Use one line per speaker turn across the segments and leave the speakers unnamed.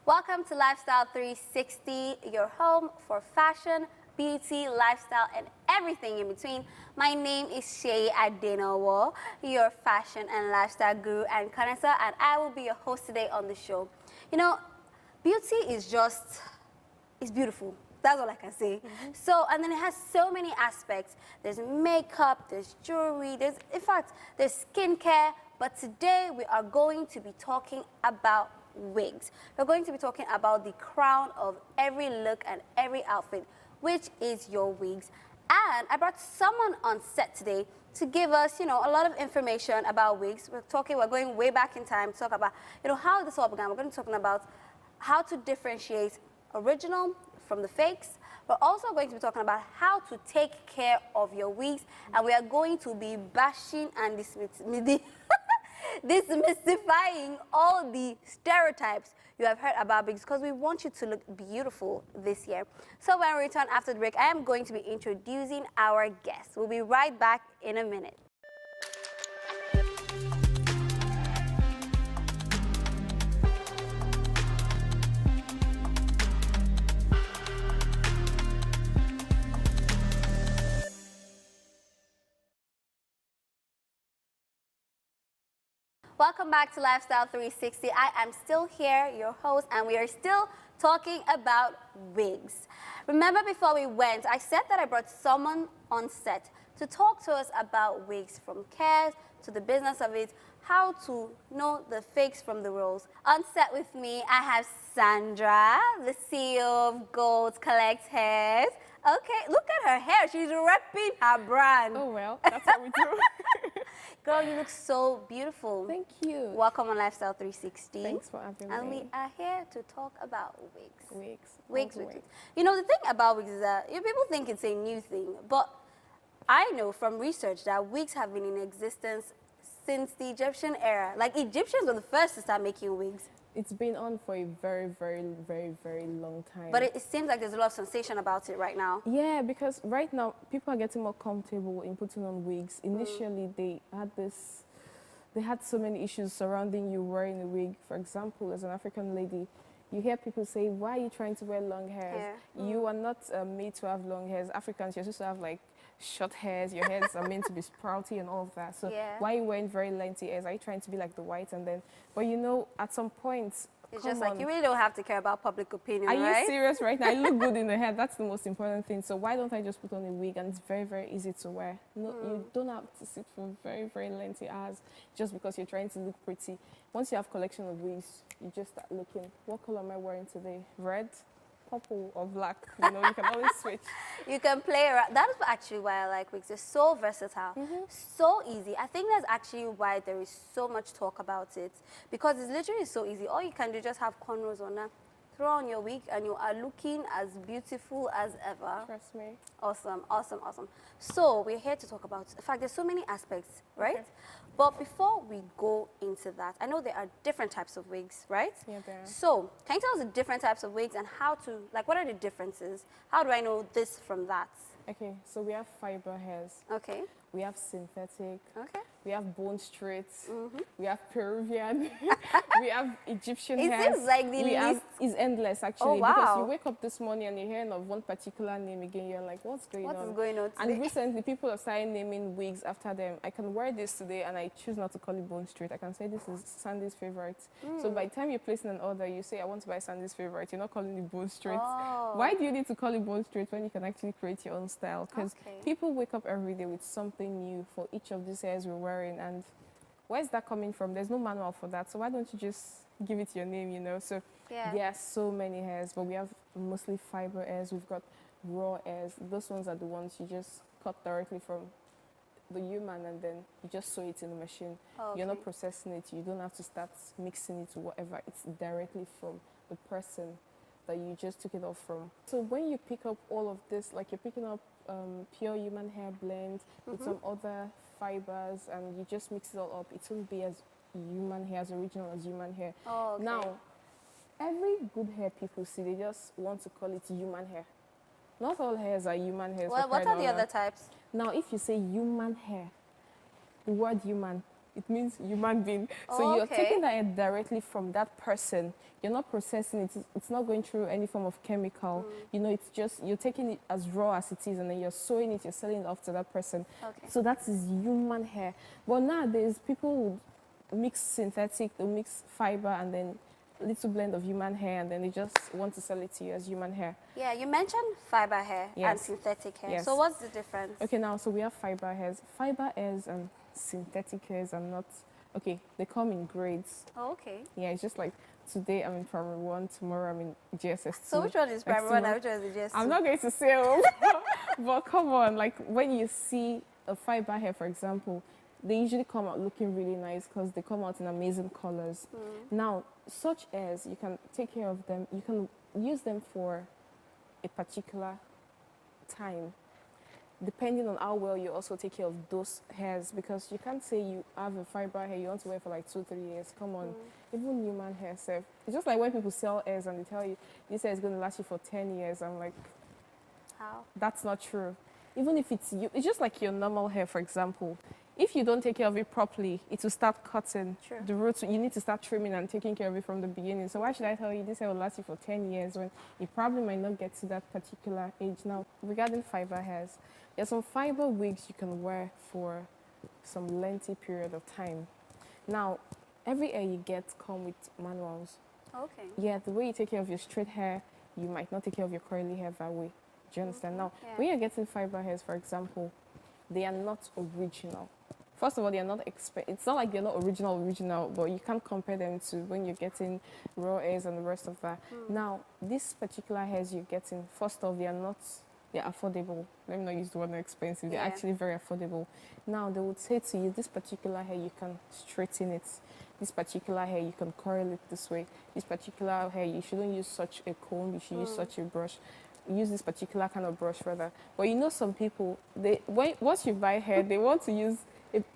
Welcome to Lifestyle 360, your home for fashion, beauty, lifestyle, and everything in between. My name is Shay Adenowo, your fashion and lifestyle guru and connoisseur, and I will be your host today on the show. You know, beauty is just, it's beautiful. That's all I can say. So, and then it has so many aspects. There's makeup, there's jewelry, in fact, there's skincare. But today we are going to be talking about wigs. We're going to be talking about the crown of every look and every outfit, which is your wigs. And I brought someone on set today to give us, a lot of information about wigs. We're going way back in time to talk about, how this all began. We're going to be talking about how to differentiate original from the fakes. We're also going to be talking about how to take care of your wigs, and we are going to be bashing and demystifying all the stereotypes you have heard about wigs, because we want you to look beautiful this year. So when we return after the break, I am going to be introducing our guests. We'll be right back in a minute. Welcome back to Lifestyle 360. I am still here, your host, and we are still talking about wigs. Remember, before we went, I said that I brought someone on set to talk to us about wigs, from care to the business of it, how to know the fakes from the reals. On set with me, I have Sandra, the CEO of Gold Collect Hairs. Okay, look at her hair. She's repping her brand.
Oh, well, that's what we do.
Girl, you look so beautiful.
Thank you.
Welcome on Lifestyle 360.
Thanks for having me.
And we are here to talk about wigs.
Wigs.
Wigs.
Wigs.
You know, the thing about wigs is that people think it's a new thing, but I know from research that wigs have been in existence since the Egyptian era. Like, Egyptians were the first to start making wigs.
It's been on for a very, very, very, very long time.
But it seems like there's a lot of sensation about it right now.
Yeah, because right now people are getting more comfortable in putting on wigs. Initially, they had so many issues surrounding you wearing a wig. For example, as an African lady, you hear people say, "Why are you trying to wear long hairs? You are not made to have long hairs. Africans, you're supposed to have like short hairs. Your hairs are meant to be sprouty and all of that. So why are you wearing very lengthy hairs? Are you trying to be like the whites?" And then, but at some point,
it's just like, you really don't have to care about public opinion,
Are
right?
you serious right now? I look good in the hair. That's the most important thing. So why don't I just put on a wig? And it's very, very easy to wear. No, you don't have to sit for very, very lengthy hours just because you're trying to look pretty. Once you have collection of wigs, you just start looking. What color am I wearing today? Red, purple, or black? You can always switch.
You can play around. That is actually why I like wigs. They're so versatile, so easy. I think that's actually why there is so much talk about it, because it's literally so easy. All you can do is just have cornrows on now, throw on your wig, and you are looking as beautiful as ever.
Trust me.
Awesome, awesome, awesome. So we're here to talk about, in fact, there's so many aspects, right?
Okay.
But before we go into that, I know there are different types of wigs, right?
Yeah, there are.
So can you tell us the different types of wigs and how to, what are the differences? How do I know this from that?
Okay, so we have fiber hairs.
Okay.
We have synthetic.
Okay.
We have bone straight. We have Peruvian. We have Egyptian
It
hairs.
seems like the list
is endless, actually.
Oh, wow.
Because you wake up this morning and you're hearing of one particular name again. You're like, what's going on?
What is going on today?
And recently, people have started naming wigs after them. I can wear this today and I choose not to call it bone straight. I can say this is Sandy's favorite. So by the time you're placing an order, you say, I want to buy Sandy's favorite. You're not calling it bone straight.
Oh.
Why do you need to call it bone straight when you can actually create your own style? Because people wake up every day with something new for each of these hairs we're wearing, and where's that coming from? There's no manual for that, so why don't you just give it your name, So there are so many hairs, but we have mostly fiber hairs. We've got raw hairs. Those ones are the ones you just cut directly from the human, and then you just sew it in the machine. You're not processing it. You don't have to start mixing it to whatever. It's directly from the person that you just took it off from. So when you pick up all of this, like you're picking up pure human hair blend with some other fibers, and you just mix it all up, it will be as human hair, as original as human hair. Now, every good hair people see, they just want to call it human hair. Not all hairs are human hairs.
Well, what are the other types?
Now, if you say human hair, the word human, it means human being. So you're
Okay.
taking that hair directly from that person. You're not processing it. It's not going through any form of chemical. You know, it's just, you're taking it as raw as it is, and then you're sewing it, you're selling it off to that person.
Okay.
So that is human hair. But nowadays, people would mix synthetic, they mix fiber, and then a little blend of human hair, and then they just want to sell it to you as human hair.
Yeah, you mentioned fiber hair and
Yes.
synthetic hair.
Yes.
So what's the difference?
Okay, now, so we have fiber hairs. Fiber hairs and synthetic hairs are not, okay, they come in grades.
Oh, okay.
Yeah, it's just like today I'm in primary 1, tomorrow I'm in GSS 2.
So which one is
Next
primary one
tomorrow-
and which one is the GS2?
I'm not going to say, but come on, like when you see a fiber hair, for example, they usually come out looking really nice because they come out in amazing colors. Now, such as you can take care of them, you can use them for a particular time, depending on how well you also take care of those hairs, because you can't say you have a fiber hair you want to wear for like 2-3 years. Come on, even human hair self. It's just like when people sell hairs and they tell you this hair is going to last you for 10 years. I'm like,
How?
that's not true. Even if it's you, it's just like your normal hair, for example. If you don't take care of it properly, it will start cutting.
True.
The roots, you need to start trimming and taking care of it from the beginning. So why should I tell you this hair will last you for 10 years when you probably might not get to that particular age? Now, regarding fiber hairs, there's some fiber wigs you can wear for some lengthy period of time. Now, every hair you get come with manuals.
Okay.
Yeah, the way you take care of your straight hair, you might not take care of your curly hair that way. Do you understand? Now,
Yeah.
when you're getting fiber hairs, for example, they are not original. First of all, they are not it's not like they're not original, but you can't compare them to when you're getting raw hairs and the rest of that. Now, these particular hairs you're getting, first off, they're affordable. Let me not use the word expensive. They're
Yeah.
actually very affordable. Now, they would say to you, this particular hair, you can straighten it. This particular hair, you can curl it this way. This particular hair, you shouldn't use such a comb. You should use such a brush. Use this particular kind of brush rather. But you know, some people, once you buy hair, they want to use.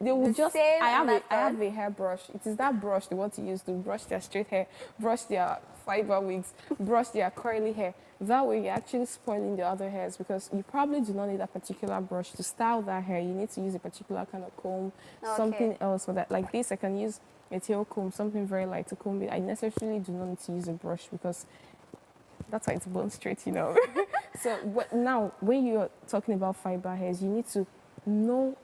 They will
The
just.
same
I have
method.
a hair brush. It is that brush they want to use to brush their straight hair, brush their fiber wigs, brush their curly hair. That way, you're actually spoiling the other hairs because you probably do not need that particular brush to style that hair. You need to use a particular kind of comb, something else for that. Like this, I can use a tail comb, something very light to comb it. I necessarily do not need to use a brush because that's why it's bone straight, you know. So now, when you're talking about fiber hairs, you need to know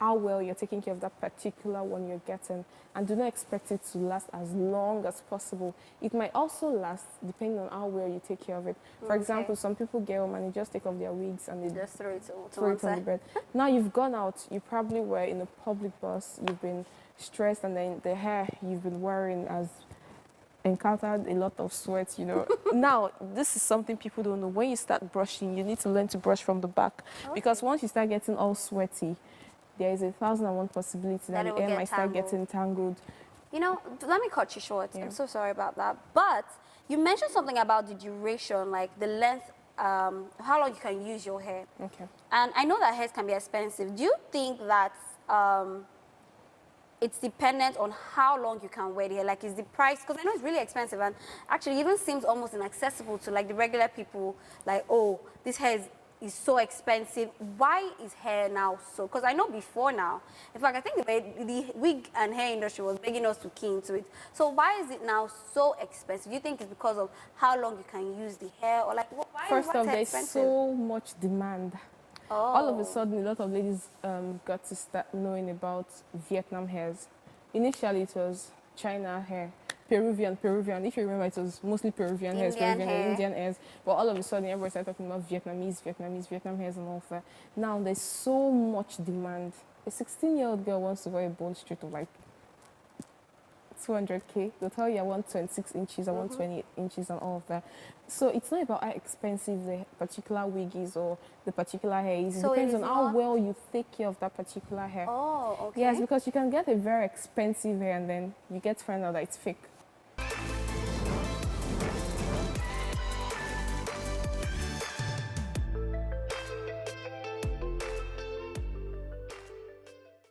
how well you're taking care of that particular one you're getting, and do not expect it to last as long as possible. It might also last depending on how well you take care of it. For example, some people get home and they just take off their wigs and they
Just throw it to
throw
one
it on the
side.
bed. Now you've gone out, you probably were in a public bus, you've been stressed, and then the hair you've been wearing has encountered a lot of sweat, you know. Now, this is something people don't know. When you start brushing, you need to learn to brush from the back. Because once you start getting all sweaty, there is 1,001 possibility
That
that
it
the
will
hair
get
might start
tangled.
getting tangled.
You know, let me cut you short.
Yeah.
I'm so sorry about that. But you mentioned something about the duration, like the length, how long you can use your hair.
Okay.
And I know that hairs can be expensive. Do you think that it's dependent on how long you can wear the hair? Like, is the price, because I know it's really expensive and actually even seems almost inaccessible to like the regular people, like, oh, this hair is so expensive. Why is hair now so? Because I know before now, in fact, I think the wig and hair industry was begging us to key into it. So why is it now so expensive? Do you think it's because of how long you can use the hair, or like, why
First
why
off,
is hair
there's
expensive?
so much demand.
Oh.
All of a sudden, a lot of ladies got to start knowing about Vietnam hairs. Initially, it was China hair, Peruvian. If you remember, it was mostly Peruvian hairs,
Indian
Peruvian
hair.
and Indian hairs. But all of a sudden, everybody started talking about Vietnam hairs and all of that. Now, there's so much demand. A 16-year-old girl wants to wear a bone straight of like 200K. They'll tell you I want 26 inches, I want 28 inches and all of that. So it's not about how expensive the particular wig is or the particular hair is. It
So it
depends
is
on how
not-
well you take care of that particular hair.
Oh, okay.
Yes, because you can get a very expensive hair and then you get to find out that it's fake.